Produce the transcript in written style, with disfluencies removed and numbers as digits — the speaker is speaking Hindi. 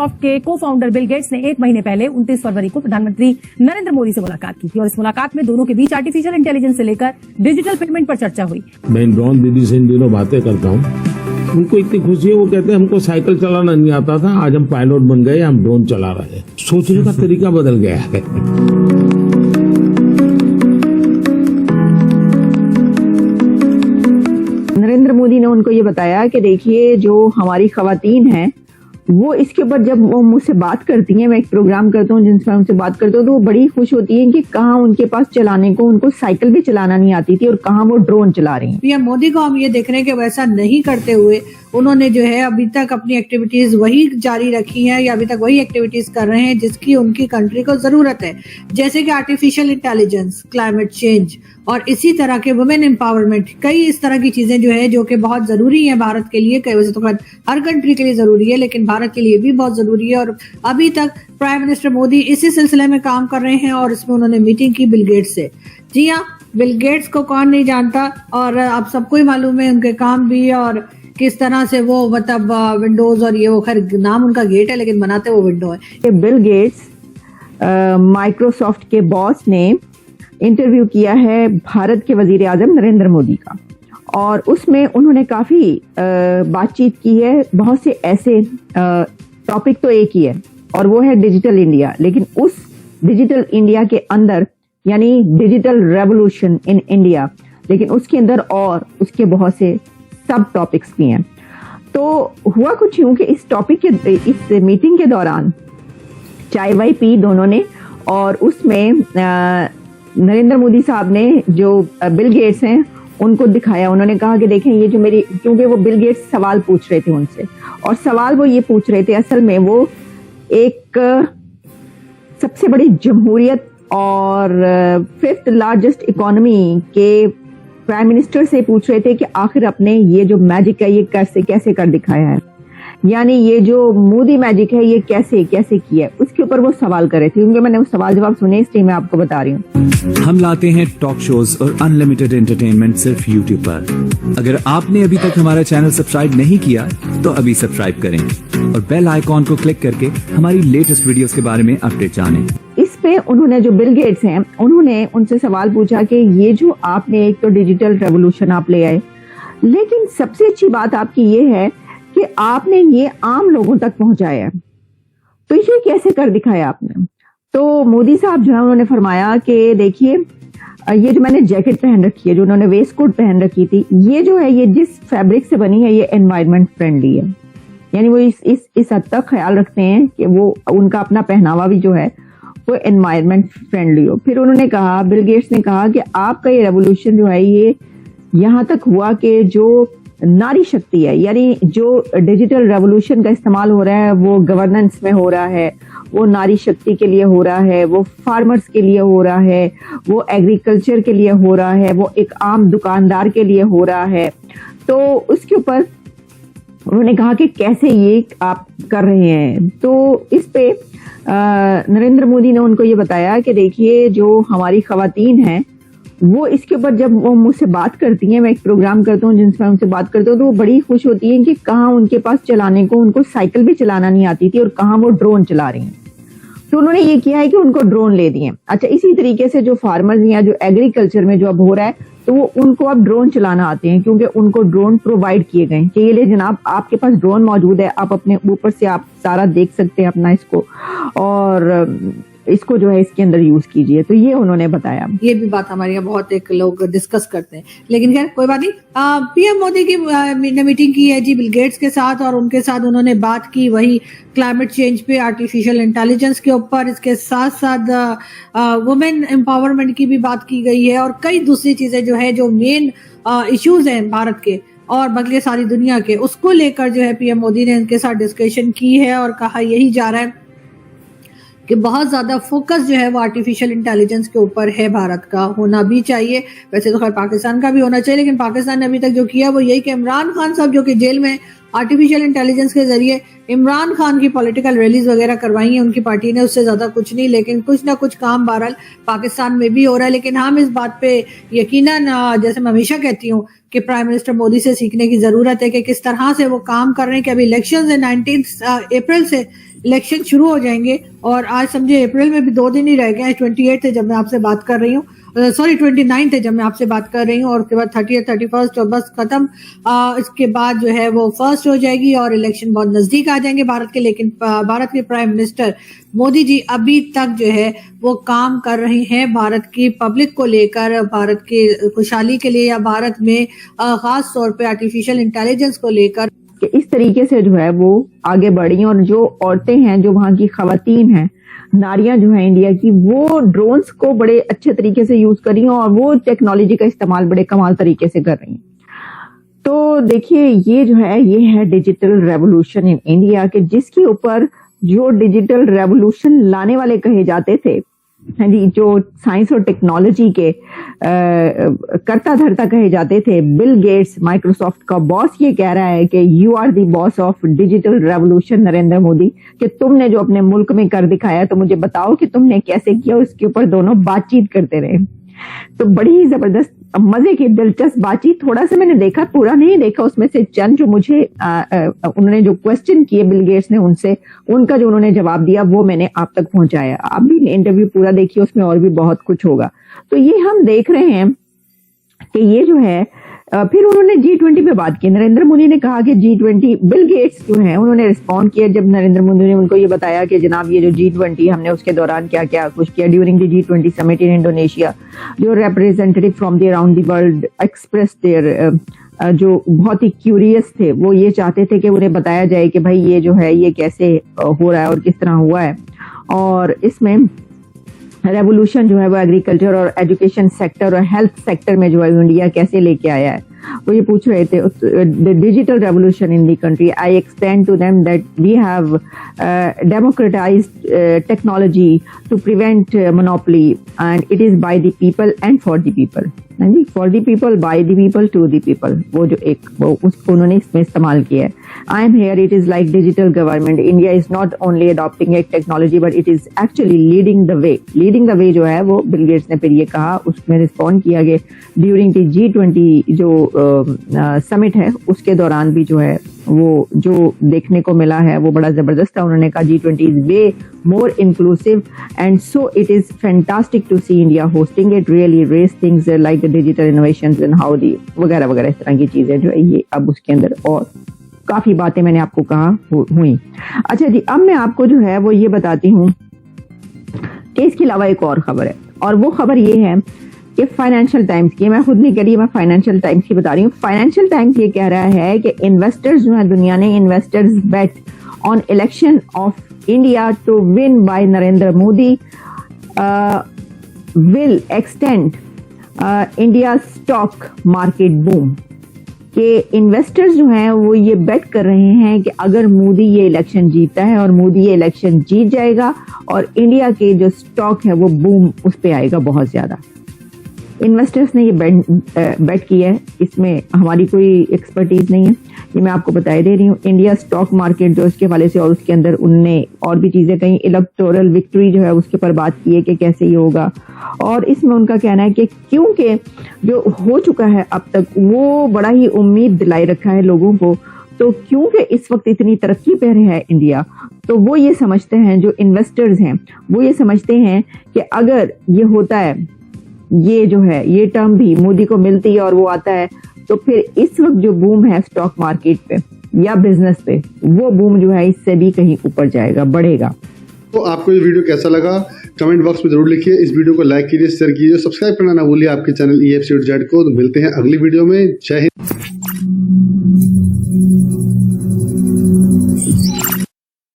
माइक्रोसॉफ्ट के को फाउंडर बिल गेट्स ने 1 महीने पहले 29 फरवरी को प्रधानमंत्री नरेंद्र मोदी से मुलाकात की थी और इस मुलाकात में दोनों के बीच आर्टिफिशियल इंटेलिजेंस से लेकर डिजिटल पेमेंट पर चर्चा हुई। मैं इमरान दीदी से इन दिनों बातें करता हूँ, उनको इतनी खुशी है, वो कहते हैं हमको साइकिल चलाना नहीं आता था, आज हम पायलट बन गए, हम ड्रोन चला रहे हैं। सोचने का तरीका बदल गया है। नरेंद्र मोदी ने उनको ये बताया कि देखिए जो हमारी खवातीन हैं वो इसके ऊपर जब वो मुझसे बात करती हैं, मैं एक प्रोग्राम करता हूँ जिनसे मैं उनसे बात करता हूँ, तो वो बड़ी खुश होती हैं कि कहाँ उनके पास चलाने को उनको साइकिल भी चलाना नहीं आती थी और कहाँ वो ड्रोन चला रही हैं। पीएम मोदी को हम ये देख रहे हैं कि वैसा नहीं करते हुए उन्होंने जो है अभी तक अपनी एक्टिविटीज वही जारी रखी हैं या अभी तक वही एक्टिविटीज कर रहे हैं जिसकी उनकी कंट्री को जरूरत है, जैसे कि आर्टिफिशियल इंटेलिजेंस, क्लाइमेट चेंज और इसी तरह के वुमेन एम्पावरमेंट। कई इस तरह की चीजें जो है जो कि बहुत जरूरी है भारत के लिए, कई वजह तो हर कंट्री के लिए जरूरी है लेकिन भारत के लिए भी बहुत जरूरी है। और अभी तक प्राइम मिनिस्टर मोदी इसी सिलसिले में काम कर रहे हैं और इसमें उन्होंने मीटिंग की बिल गेट्स से। जी हाँ, बिल गेट्स को कौन नहीं जानता और अब सबको ही मालूम है उनके काम भी और किस तरह से वो मतलब विंडोज और ये वो, खैर नाम उनका गेट है लेकिन बनाते वो विंडो है। बिल गेट्स माइक्रोसॉफ्ट के बॉस ने इंटरव्यू किया है भारत के वजीर आजम नरेंद्र मोदी का और उसमें उन्होंने काफी बातचीत की है। बहुत से ऐसे टॉपिक तो एक ही है और वो है डिजिटल इंडिया, लेकिन उस डिजिटल इंडिया के अंदर यानी डिजिटल रेवोल्यूशन इन इंडिया, लेकिन उसके अंदर और उसके बहुत से सब टॉपिक्स भी हैं। तो हुआ कुछ यूं कि इस मीटिंग के दौरान चाय वाय पी दोनों ने और उसमें नरेंद्र मोदी साहब ने जो बिल गेट्स हैं उनको दिखाया। उन्होंने कहा कि देखें ये जो मेरी, क्योंकि वो बिल गेट्स सवाल पूछ रहे थे उनसे और सवाल वो ये पूछ रहे थे, असल में वो एक सबसे बड़ी जमहूरियत और 5th लार्जेस्ट इकोनॉमी के प्राइम मिनिस्टर से पूछ रहे थे कि आखिर अपने ये जो मैजिक है ये कैसे कर दिखाया है, यानी ये जो मोदी मैजिक है ये कैसे किया है, उसके ऊपर वो सवाल कर रहे थे। क्योंकि मैंने वो सवाल जवाब सुने इसलिए मैं आपको बता रही हूँ। हम लाते हैं टॉक शोज और अनलिमिटेड एंटरटेनमेंट सिर्फ YouTube पर। अगर आपने अभी तक हमारा चैनल सब्सक्राइब नहीं किया तो अभी सब्सक्राइब करें और बेल आइकॉन को क्लिक करके हमारी लेटेस्ट वीडियोस के बारे में अपडेट जानें। इस पे उन्होंने जो बिल गेट्स हैं उन्होंने उनसे सवाल पूछा कि ये जो आपने एक तो डिजिटल रेवोल्यूशन आप ले आए, लेकिन सबसे अच्छी बात आपकी ये है कि आपने ये आम लोगों तक पहुंचाया, तो ये कैसे कर दिखाया आपने। तो मोदी साहब जो है उन्होंने फरमाया कि देखिए ये जो मैंने जैकेट पहन रखी है, जो उन्होंने वेस्ट कोट पहन रखी थी, ये जो है ये जिस फैब्रिक से बनी है ये एनवायरमेंट फ्रेंडली है, यानी वो इस हद तक ख्याल रखते हैं कि वो उनका अपना पहनावा भी जो है वो एनवायरमेंट फ्रेंडली हो। फिर उन्होंने कहा, बिल गेट्स ने कहा कि आपका ये रेवोल्यूशन जो है ये यहाँ तक हुआ कि जो नारी शक्ति है, यानी जो डिजिटल रेवोल्यूशन का इस्तेमाल हो रहा है वो गवर्नेंस में हो रहा है, वो नारी शक्ति के लिए हो रहा है, वो फार्मर्स के लिए हो रहा है, वो एग्रीकल्चर के लिए हो रहा है, वो एक आम दुकानदार के लिए हो रहा है। तो उसके ऊपर उन्होंने कहा कि कैसे ये आप कर रहे हैं। तो इस पे नरेंद्र मोदी ने उनको ये बताया कि देखिए जो हमारी खवातीन हैं वो इसके ऊपर जब वो मुझसे बात करती हैं, मैं एक प्रोग्राम करता हूँ जिनसे मैं उनसे बात करता हूँ, तो वो बड़ी खुश होती हैं कि कहाँ उनके पास चलाने को उनको साइकिल भी चलाना नहीं आती थी और कहाँ वो ड्रोन चला रही हैं। तो उन्होंने ये किया है कि उनको ड्रोन ले दिए। अच्छा, इसी तरीके से जो फार्मर्स या जो एग्रीकल्चर में जो अब हो रहा है तो वो उनको अब ड्रोन चलाना आते हैं, क्योंकि उनको ड्रोन प्रोवाइड किए गए कि ये ले जनाब आपके पास ड्रोन मौजूद है, आप अपने ऊपर से आप सारा देख सकते हैं अपना इसको और इसको जो है इसके अंदर यूज कीजिए। तो ये उन्होंने बताया। ये भी बात हमारे यहाँ बहुत एक लोग डिस्कस करते हैं, लेकिन खैर कोई बात नहीं। पीएम मोदी की ने मीटिंग की है जी बिल गेट्स के साथ और उनके साथ उन्होंने बात की वही क्लाइमेट चेंज पे, आर्टिफिशियल इंटेलिजेंस के ऊपर, इसके साथ साथ वुमेन एम्पावरमेंट की भी बात की गई है और कई दूसरी चीजें जो है जो मेन इश्यूज हैं भारत के और बल्कि सारी दुनिया के, उसको लेकर जो है पीएम मोदी ने इनके साथ डिस्कशन की है और कहा यही जा रहा है कि बहुत ज्यादा फोकस जो है वो आर्टिफिशियल इंटेलिजेंस के ऊपर है, भारत का होना भी चाहिए। वैसे तो खैर पाकिस्तान का भी होना चाहिए, लेकिन पाकिस्तान ने अभी तक जो किया वो यही कि इमरान खान साहब जो कि जेल में आर्टिफिशियल इंटेलिजेंस के जरिए इमरान खान की पॉलिटिकल रैलीज वगैरह करवाई है उनकी पार्टी ने, उससे ज्यादा कुछ नहीं, लेकिन कुछ ना कुछ काम बहरहाल पाकिस्तान में भी हो रहा है। लेकिन हम इस बात पे यकीनन, जैसे मैं हमेशा कहती हूँ कि प्राइम मिनिस्टर मोदी से सीखने की जरूरत है कि किस तरह से वो काम कर रहे हैं कि अभी इलेक्शन है 19 अप्रैल से इलेक्शन शुरू हो जाएंगे और आज समझे अप्रैल में भी 2 दिन ही रह गए हैं। 28 है जब मैं आपसे बात कर रही हूँ, सॉरी 29 है जब मैं आपसे बात कर रही हूँ, और उसके बाद 30 31 तो बस खत्म। इसके बाद जो है वो 1 हो जाएगी और इलेक्शन बहुत नजदीक आ जाएंगे भारत के। लेकिन भारत के प्राइम मिनिस्टर मोदी जी अभी तक जो है वो काम कर रहे हैं भारत की पब्लिक को लेकर, भारत की खुशहाली के लिए, या भारत में खास तौर पे आर्टिफिशियल इंटेलिजेंस को लेकर कि इस तरीके से जो है वो आगे बढ़ी। और जो औरतें हैं, जो वहां की खवातीन हैं, नारियां जो है इंडिया की, वो ड्रोन्स को बड़े अच्छे तरीके से यूज कर रही हैं और वो टेक्नोलॉजी का इस्तेमाल बड़े कमाल तरीके से कर रही हैं। तो देखिए ये जो है ये है डिजिटल रेवोल्यूशन इन इंडिया के, जिसके ऊपर जो डिजिटल रेवोल्यूशन लाने वाले कहे जाते थे, हाँ जी, जो साइंस और टेक्नोलॉजी के करता धरता कहे जाते थे, बिल गेट्स माइक्रोसॉफ्ट का बॉस ये कह रहा है कि you are the boss of digital revolution Narendra Modi, कि तुमने जो अपने मुल्क में कर दिखाया तो मुझे बताओ कि तुमने कैसे किया। उसके ऊपर दोनों बातचीत करते रहे। तो बड़ी ही जबरदस्त मजे की दिलचस्प बातचीत। थोड़ा सा मैंने देखा, पूरा नहीं देखा, उसमें से चंद जो मुझे उन्होंने जो क्वेश्चन किए बिल गेट्स ने उनसे, उनका जो उन्होंने जवाब दिया वो मैंने आप तक पहुंचाया। आप भी इंटरव्यू पूरा देखिए, उसमें और भी बहुत कुछ होगा। तो ये हम देख रहे हैं कि ये जो है फिर उन्होंने G20 पे बात की। नरेंद्र मोदी ने कहा कि G20, बिल गेट्स जो है उन्होंने रिस्पॉन्ड किया जब नरेंद्र मोदी ने उनको ये बताया कि जनाब ये जो G20 हमने उसके दौरान क्या क्या कुछ किया। During the G20 summit in Indonesia, जो representative from the around the world express there, जो बहुत ही क्यूरियस थे, वो ये चाहते थे कि उन्हें बताया जाए कि भाई ये जो है ये कैसे हो रहा है और किस तरह हुआ है। और इसमें रेवोल्यूशन जो है वो एग्रीकल्चर और एजुकेशन सेक्टर और हेल्थ सेक्टर में जो है इंडिया कैसे लेके आया है, वो ये पूछ रहे थे। The digital revolution in the country, I explain to them that we have democratised technology to prevent monopoly and it is by the people and for the people. For the people, by the people, to the people, वो जो एक वो उसको उन्होंने इसमें इस्तेमाल किया है। I am here, it is like digital government, India is not only adopting एक technology but it is actually leading the way. Leading the way जो है वो बिल गेट्स ने फिर ये कहा, उसमें रिस्पॉन्ड किया गया ड्यूरिंग द G20 जो समिट है उसके दौरान भी जो है वो जो देखने को मिला है वो बड़ा जबरदस्त था। उन्होंने कहा G20 is way more inclusive and so it is fantastic to see India hosting it, really raise things like the digital innovations and how the वगैरह वगैरह, इस तरह की चीजें जो है ये अब उसके अंदर और काफी बातें मैंने आपको कहा हुई। अच्छा जी, अब मैं आपको जो है वो ये बताती हूँ कि इसके अलावा एक और खबर है, और वो खबर ये है कि फाइनेंशियल टाइम्स की, मैं खुद नहीं करी, मैं फाइनेंशियल टाइम्स की बता रही हूँ। फाइनेंशियल टाइम्स ये कह रहा है कि इन्वेस्टर्स जो है दुनिया ने, investors bet on election of India to win by Narendra Modi will extend India stock market boom. कि इन्वेस्टर्स जो हैं वो ये बेट कर रहे हैं कि अगर मोदी ये इलेक्शन जीतता है और मोदी ये इलेक्शन जीत जाएगा और इंडिया के जो स्टॉक है वो बूम उस पे आएगा बहुत ज्यादा। इन्वेस्टर्स ने ये बेट किया है, इसमें हमारी कोई एक्सपर्टीज नहीं है, ये मैं आपको बताई दे रही हूँ। इंडिया स्टॉक मार्केट जो इसके हवाले से, और उसके अंदर उनने और भी चीजें कहीं, इलेक्टोरल विक्ट्री जो है उसके ऊपर बात की है कि कैसे ये होगा। और इसमें उनका कहना है कि क्योंकि जो हो चुका है अब तक वो बड़ा ही उम्मीद दिलाई रखा है लोगों को, तो क्योंकि इस वक्त इतनी तरक्की पे है इंडिया, तो वो ये समझते हैं, जो इन्वेस्टर्स हैं वो ये समझते हैं कि अगर ये होता है, ये जो है ये टर्म भी मोदी को मिलती है और वो आता है, तो फिर इस वक्त जो बूम है स्टॉक मार्केट पे या बिजनेस पे, वो बूम जो है इससे भी कहीं ऊपर जाएगा, बढ़ेगा। तो आपको ये वीडियो कैसा लगा कमेंट बॉक्स में जरूर लिखिए। इस वीडियो को लाइक कीजिए, शेयर कीजिए, सब्सक्राइब करना ना भूलिए आपके चैनल EFCZ को। तो मिलते हैं अगली वीडियो में। जय हिंद।